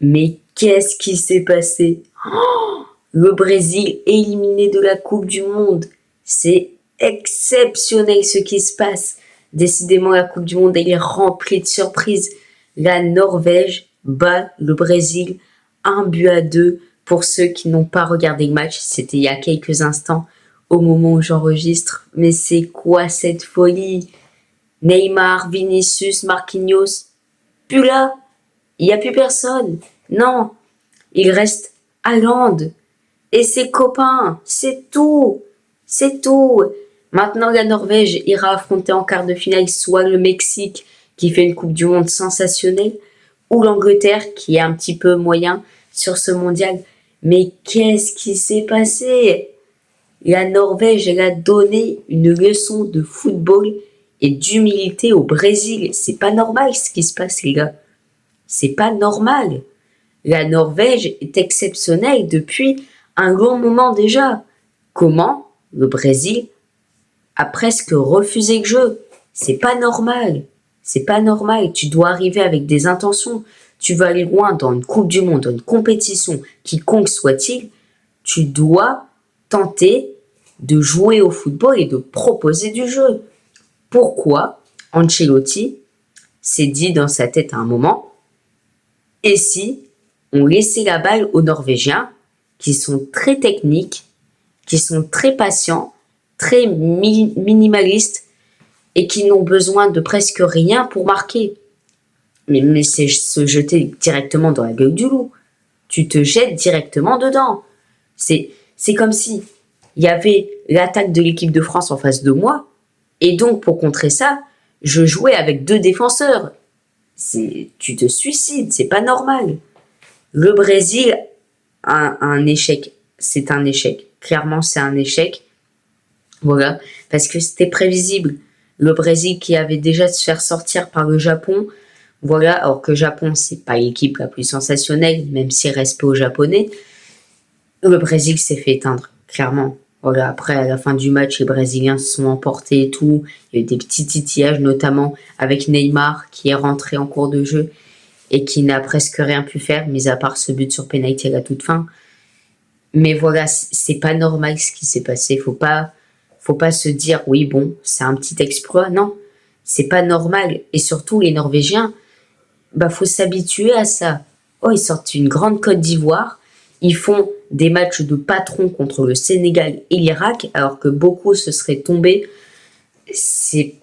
Mais qu'est-ce qui s'est passé? Le Brésil éliminé de la Coupe du Monde. C'est exceptionnel ce qui se passe. Décidément, la Coupe du Monde, elle est remplie de surprises. La Norvège bat le Brésil 1-2. Pour ceux qui n'ont pas regardé le match, c'était il y a quelques instants au moment où j'enregistre. Mais c'est quoi cette folie? Neymar, Vinicius, Marquinhos, plus là. Il n'y a plus personne. Non, il reste Haaland et ses copains. C'est tout. C'est tout. Maintenant, la Norvège ira affronter en quart de finale soit le Mexique, qui fait une Coupe du Monde sensationnelle, ou l'Angleterre, qui est un petit peu moyen sur ce mondial. Mais qu'est-ce qui s'est passé? La Norvège, elle a donné une leçon de football et d'humilité au Brésil. C'est pas normal ce qui se passe, les gars. C'est pas normal. La Norvège est exceptionnelle depuis un long moment déjà. Comment le Brésil a presque refusé le jeu? C'est pas normal. C'est pas normal. Tu dois arriver avec des intentions. Tu veux aller loin dans une Coupe du Monde, dans une compétition, quiconque soit-il. Tu dois tenter de jouer au football et de proposer du jeu. Pourquoi Ancelotti s'est dit dans sa tête à un moment, et si on laissait la balle aux Norvégiens, qui sont très techniques, qui sont très patients, très minimalistes, et qui n'ont besoin de presque rien pour marquer. Mais c'est se jeter directement dans la gueule du loup. Tu te jettes directement dedans. C'est comme si il y avait l'attaque de l'équipe de France en face de moi, et donc pour contrer ça, je jouais avec 2 défenseurs. Tu te suicides, c'est pas normal. Le Brésil a un échec. C'est un échec. Clairement, c'est un échec. Voilà. Parce que c'était prévisible. Le Brésil qui avait déjà se faire sortir par le Japon. Voilà. Alors que le Japon, c'est pas l'équipe la plus sensationnelle, même si respect aux Japonais. Le Brésil s'est fait éteindre. Clairement. Voilà. Après, à la fin du match, les Brésiliens se sont emportés et tout. Il y a eu des petits titillages, notamment avec Neymar, qui est rentré en cours de jeu et qui n'a presque rien pu faire, mis à part ce but sur penalty à la toute fin. Mais voilà, c'est pas normal ce qui s'est passé. Faut pas se dire, oui, bon, c'est un petit exploit. Non, c'est pas normal. Et surtout, les Norvégiens, faut s'habituer à ça. Oh, ils sortent une grande Côte d'Ivoire. Ils font des matchs de patron contre le Sénégal et l'Irak, alors que beaucoup se seraient tombés. C'est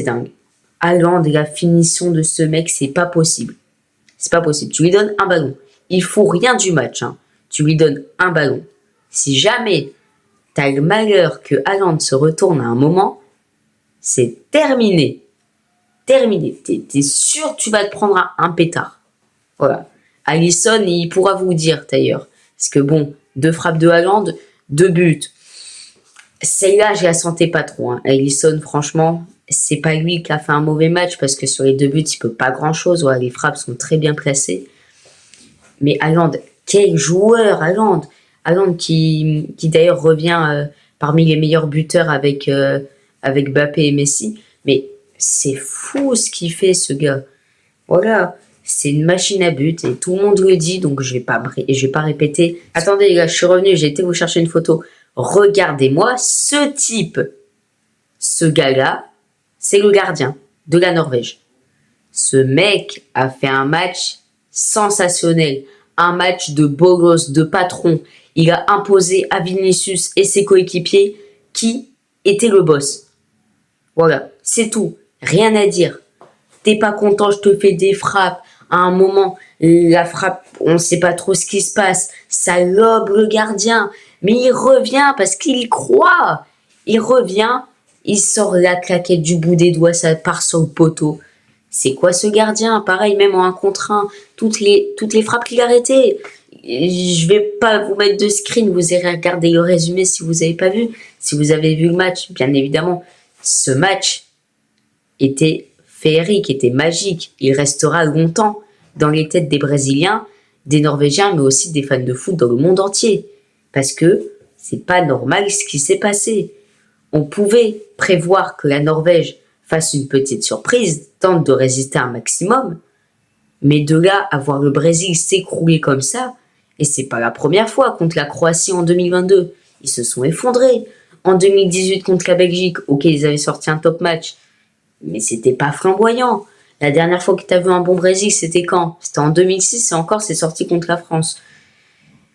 dingue. Haaland et la finition de ce mec, c'est pas possible. C'est pas possible. Tu lui donnes un ballon. Il faut rien du match. Hein. Tu lui donnes un ballon. Si jamais tu as le malheur que Haaland se retourne à un moment, c'est terminé. Terminé. T'es sûr que tu vas te prendre un pétard. Voilà. Alisson, il pourra vous dire d'ailleurs. Parce que bon, 2 frappes de Haaland, 2 buts. Celle-là, je la sentais pas trop. Hein. Alisson, franchement, c'est pas lui qui a fait un mauvais match parce que sur les 2 buts, il peut pas grand-chose. Ouais, les frappes sont très bien placées. Mais Haaland, quel joueur, Haaland! Haaland qui d'ailleurs revient parmi les meilleurs buteurs avec Mbappé et Messi. Mais c'est fou ce qu'il fait, ce gars. Voilà, c'est une machine à but et tout le monde le dit, donc je vais pas répéter. Attendez les gars, je suis revenu, j'ai été vous chercher une photo. Regardez-moi ce type. Ce gars-là, c'est le gardien de la Norvège. Ce mec a fait un match sensationnel. Un match de beau gosse, de patron. Il a imposé à Vinicius et ses coéquipiers qui était le boss. Voilà, c'est tout. Rien à dire. T'es pas content, je te fais des frappes. À un moment, la frappe, on ne sait pas trop ce qui se passe. Ça lobe le gardien. Mais il revient parce qu'il y croit. Il revient, il sort la claquette du bout des doigts, ça part sur le poteau. C'est quoi ce gardien? Pareil, même en 1 contre 1, toutes les frappes qu'il a arrêtées. Je vais pas vous mettre de screen, vous irez regarder le résumé si vous avez pas vu. Si vous avez vu le match, bien évidemment, ce match était féerique, était magique. Il restera longtemps dans les têtes des Brésiliens, des Norvégiens, mais aussi des fans de foot dans le monde entier. Parce que c'est pas normal ce qui s'est passé. On pouvait prévoir que la Norvège fasse une petite surprise, tente de résister un maximum, Mais de là à voir le Brésil s'écrouler comme ça, et c'est pas la première fois contre la Croatie en 2022, ils se sont effondrés. En 2018 contre la Belgique, ok, ils avaient sorti un top match, mais c'était pas flamboyant. La dernière fois que tu as vu un bon Brésil, c'était quand? C'était en 2006 et encore, c'est sorti contre la France.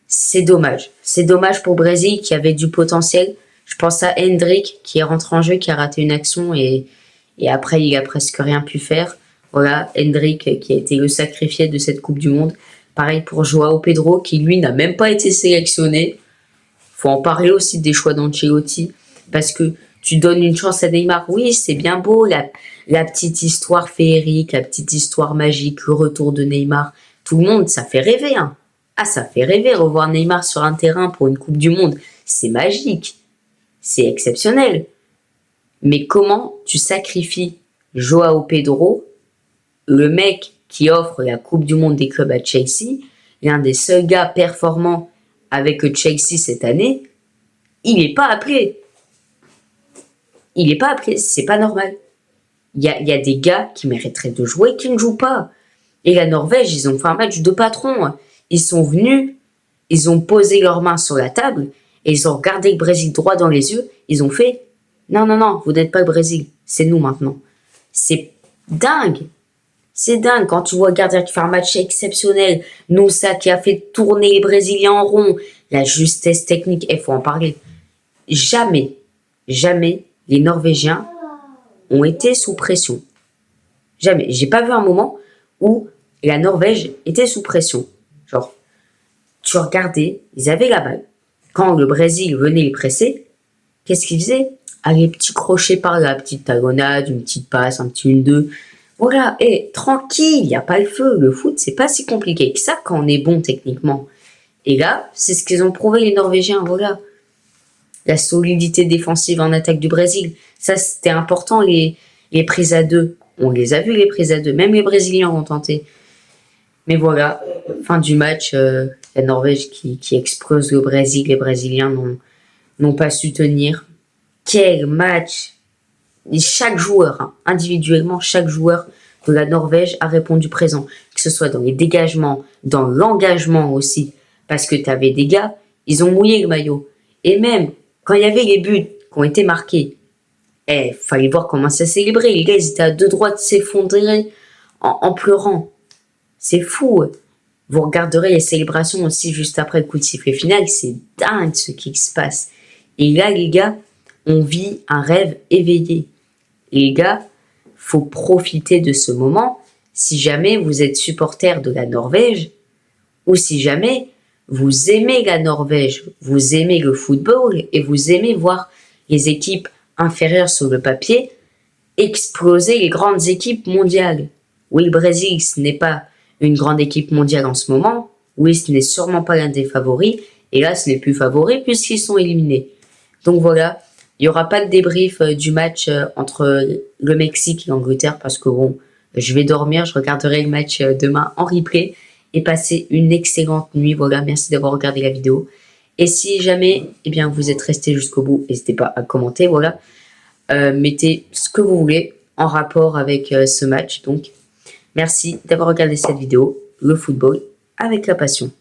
C'est dommage. C'est dommage pour Brésil qui avait du potentiel. Je pense à Hendrick qui est rentré en jeu, qui a raté une action et après il a presque rien pu faire. Voilà, Hendrick qui a été le sacrifié de cette Coupe du Monde. Pareil pour Joao Pedro qui lui n'a même pas été sélectionné. Faut en parler aussi des choix d'Ancelotti parce que tu donnes une chance à Neymar. Oui, c'est bien beau la petite histoire féerique, la petite histoire magique, le retour de Neymar. Tout le monde, ça fait rêver, hein. Ah, ça fait rêver, revoir Neymar sur un terrain pour une Coupe du Monde. C'est magique. C'est exceptionnel. Mais comment tu sacrifies Joao Pedro, le mec qui offre la Coupe du Monde des clubs à Chelsea, l'un des seuls gars performants avec Chelsea cette année, il n'est pas appelé. Il n'est pas appelé, c'est pas normal. Il y a des gars qui mériteraient de jouer et qui ne jouent pas. Et la Norvège, ils ont fait un match de patron. Ils sont venus, ils ont posé leurs mains sur la table et ils ont regardé le Brésil droit dans les yeux. Ils ont fait « Non, non, non, vous n'êtes pas le Brésil, c'est nous maintenant. » C'est dingue. C'est dingue quand tu vois le gardien qui fait un match exceptionnel, Nusa qui a fait tourner les Brésiliens en rond, la justesse technique, il faut en parler. Jamais, jamais les Norvégiens ont été sous pression. Jamais. J'ai pas vu un moment où la Norvège était sous pression. Genre, tu regardais, ils avaient la balle. Quand le Brésil venait les presser, qu'est-ce qu'ils faisaient? Allez, petit crochet par là, petite talonnade, une petite passe, un petit 1-2. Voilà, et tranquille, il n'y a pas le feu. Le foot, c'est pas si compliqué que ça quand on est bon techniquement. Et là, c'est ce qu'ils ont prouvé les Norvégiens, voilà. La solidité défensive en attaque du Brésil. Ça, c'était important, les prises à deux. On les a vus, les prises à deux. Même les Brésiliens ont tenté. Mais voilà, fin du match, la Norvège qui explose le Brésil. Les Brésiliens n'ont pas su tenir. Quel match! Et chaque joueur, hein, individuellement, chaque joueur de la Norvège a répondu présent. Que ce soit dans les dégagements, dans l'engagement aussi. Parce que tu avais des gars, ils ont mouillé le maillot. Et même, quand il y avait les buts qui ont été marqués, fallait voir comment ça célébrait. Les gars, ils étaient à deux doigts de s'effondrer en pleurant. C'est fou. Vous regarderez les célébrations aussi juste après le coup de sifflet final. C'est dingue ce qui se passe. Et là, les gars, on vit un rêve éveillé. Et les gars, faut profiter de ce moment si jamais vous êtes supporter de la Norvège ou si jamais vous aimez la Norvège, vous aimez le football et vous aimez voir les équipes inférieures sur le papier exploser les grandes équipes mondiales. Oui, le Brésil, ce n'est pas une grande équipe mondiale en ce moment. Oui, ce n'est sûrement pas l'un des favoris. Et là, ce n'est plus favori puisqu'ils sont éliminés. Donc voilà, il n'y aura pas de débrief du match entre le Mexique et l'Angleterre parce que bon, je vais dormir, je regarderai le match demain en replay et passer une excellente nuit. Voilà, merci d'avoir regardé la vidéo. Et si jamais vous êtes resté jusqu'au bout, n'hésitez pas à commenter. Voilà, mettez ce que vous voulez en rapport avec ce match. Donc, merci d'avoir regardé cette vidéo, le football avec la passion.